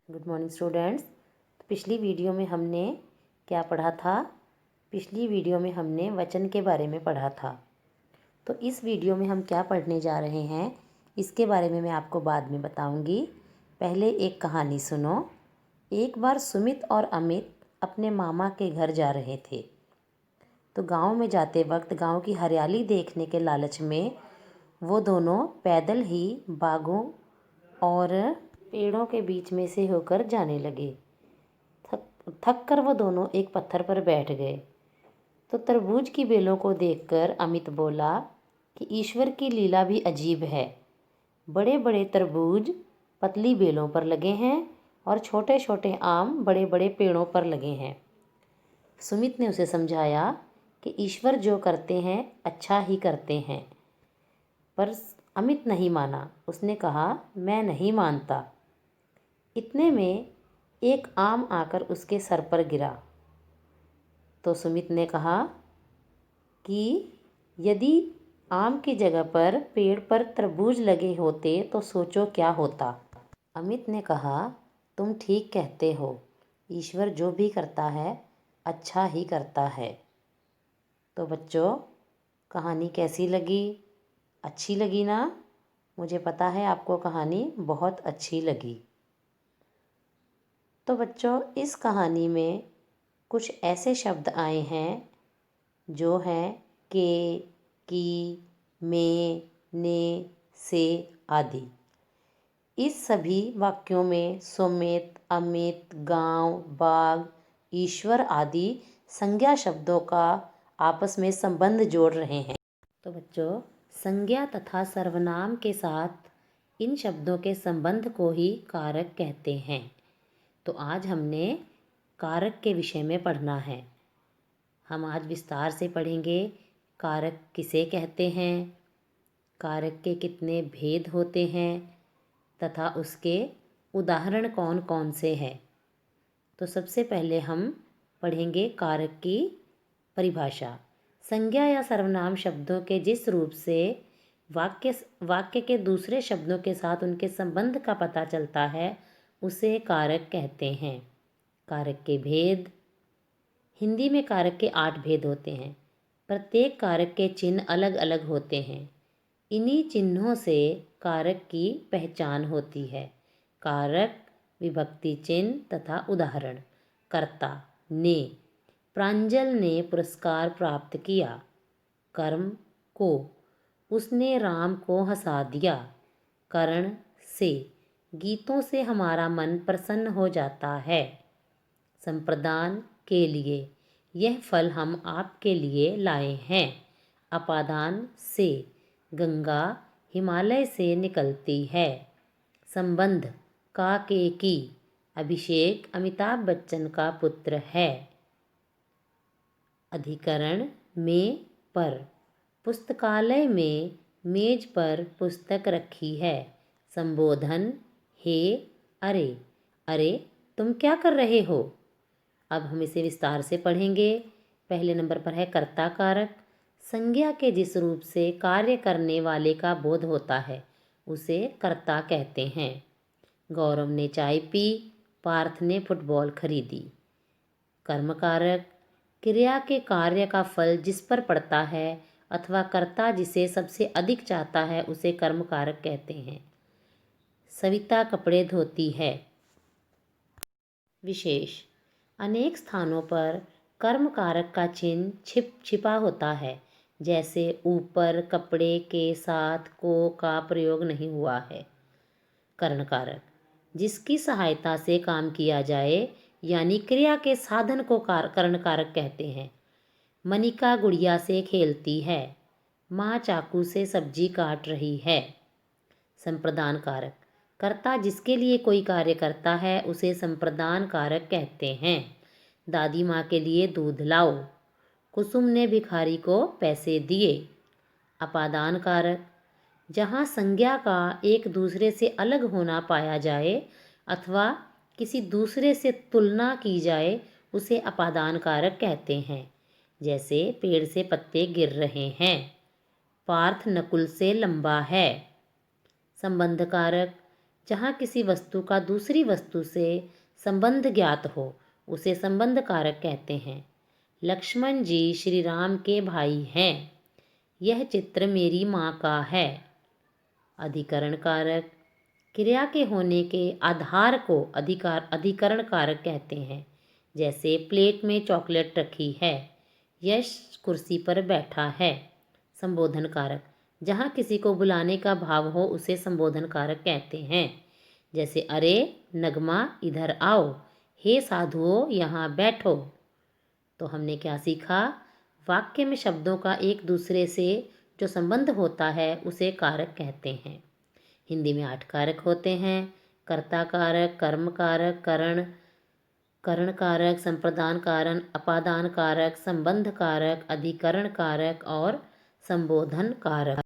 Good morning students. पिछली video में हमने क्या पढ़ा था? पिछली वीडियो में हमने वचन के बारे में पढ़ा था। तो इस वीडियो में हम क्या पढ़ने जा रहे हैं इसके बारे में मैं आपको बाद में बताऊंगी। पहले एक कहानी सुनो। एक बार सुमित और अमित अपने मामा के घर जा रहे थे। तो गांव में जाते वक्त गांव की हरियाली देखने के लालच में वो दोनों पैदल ही बागों और पेड़ों के बीच में से होकर जाने लगे। थक कर वो दोनों एक पत्थर पर बैठ गए। तो तरबूज की बेलों को देखकर अमित बोला कि ईश्वर की लीला भी अजीब है। बड़े बड़े तरबूज पतली बेलों पर लगे हैं और छोटे छोटे आम बड़े बड़े पेड़ों पर लगे हैं। सुमित ने उसे समझाया कि ईश्वर जो करते हैं अच्छा ही करते हैं। पर अमित नहीं माना। उसने कहा, मैं नहीं मानता। इतने में एक आम आकर उसके सर पर गिरा। तो सुमित ने कहा कि यदि आम की जगह पर पेड़ पर तरबूज लगे होते तो सोचो क्या होता। अमित ने कहा, तुम ठीक कहते हो। ईश्वर जो भी करता है अच्छा ही करता है। तो बच्चों, कहानी कैसी लगी? अच्छी लगी ना? मुझे पता है आपको कहानी बहुत अच्छी लगी। तो बच्चों, इस कहानी में कुछ ऐसे शब्द आए हैं जो हैं के, की, में, ने, से आदि। इस सभी वाक्यों में सुमित, अमित, गांव, बाग, ईश्वर आदि संज्ञा शब्दों का आपस में संबंध जोड़ रहे हैं। तो बच्चों, संज्ञा तथा सर्वनाम के साथ इन शब्दों के संबंध को ही कारक कहते हैं। तो आज हमने कारक के विषय में पढ़ना है। हम आज विस्तार से पढ़ेंगे कारक किसे कहते हैं, कारक के कितने भेद होते हैं तथा उसके उदाहरण कौन कौन से हैं। तो सबसे पहले हम पढ़ेंगे कारक की परिभाषा। संज्ञा या सर्वनाम शब्दों के जिस रूप से वाक्य के दूसरे शब्दों के साथ उनके संबंध का पता चलता है उसे कारक कहते हैं। कारक के भेद। हिंदी में कारक के 8 भेद होते हैं। प्रत्येक कारक के चिन्ह अलग अलग होते हैं। इन्हीं चिन्हों से कारक की पहचान होती है। कारक, विभक्ति चिन्ह तथा उदाहरण। कर्ता, ने। प्रांजल ने पुरस्कार प्राप्त किया। कर्म, को। उसने राम को हंसा दिया। करण, से। गीतों से हमारा मन प्रसन्न हो जाता है। संप्रदान, के लिए। यह फल हम आपके लिए लाए हैं। अपादान, से। गंगा हिमालय से निकलती है। संबंध, का, के, की। अभिषेक अमिताभ बच्चन का पुत्र है। अधिकरण, में, पर। पुस्तकालय में मेज पर पुस्तक रखी है। संबोधन, हे, अरे। अरे, तुम क्या कर रहे हो? अब हम इसे विस्तार से पढ़ेंगे। पहले नंबर पर है कर्ता कारक। संज्ञा के जिस रूप से कार्य करने वाले का बोध होता है उसे कर्ता कहते हैं। गौरव ने चाय पी, पार्थ ने फुटबॉल खरीदी। कर्म कारक, क्रिया के कार्य का फल जिस पर पड़ता है अथवा कर्ता जिसे सबसे अधिक चाहता है उसे कर्म कारक कहते हैं। सविता कपड़े धोती है। विशेष, अनेक स्थानों पर कर्म कारक का चिन्ह छिपा होता है। जैसे ऊपर कपड़े के साथ को का प्रयोग नहीं हुआ है। करण कारक, जिसकी सहायता से काम किया जाए यानी क्रिया के साधन को करण कारक कहते हैं। मनिका गुड़िया से खेलती है। माँ चाकू से सब्जी काट रही है। संप्रदान कारक, कर्ता जिसके लिए कोई कार्य करता है उसे संप्रदान कारक कहते हैं। दादी माँ के लिए दूध लाओ। कुसुम ने भिखारी को पैसे दिए। अपादान कारक, जहाँ संज्ञा का एक दूसरे से अलग होना पाया जाए अथवा किसी दूसरे से तुलना की जाए उसे अपादान कारक कहते हैं। जैसे पेड़ से पत्ते गिर रहे हैं। पार्थ नकुल से लंबा है। संबंध कारक, जहाँ किसी वस्तु का दूसरी वस्तु से संबंध ज्ञात हो उसे संबंध कारक कहते हैं। लक्ष्मण जी श्री राम के भाई हैं। यह चित्र मेरी माँ का है। अधिकरण कारक क्रिया के होने के आधार को अधिकरण कारक कहते हैं। जैसे प्लेट में चॉकलेट रखी है, यश कुर्सी पर बैठा है। संबोधन कारक जहाँ किसी को बुलाने का भाव हो उसे संबोधन कारक कहते हैं। जैसे अरे नगमा इधर आओ, हे साधुओं यहाँ बैठो। तो हमने क्या सीखा? वाक्य में शब्दों का एक दूसरे से जो संबंध होता है उसे कारक कहते हैं। हिंदी में 8 कारक होते हैं। कर्ता कारक, कर्म कारक, करण कारक, संप्रदान कारक, अपादान कारक, संबंध कारक, अधिकरण कारक और संबोधन कारक।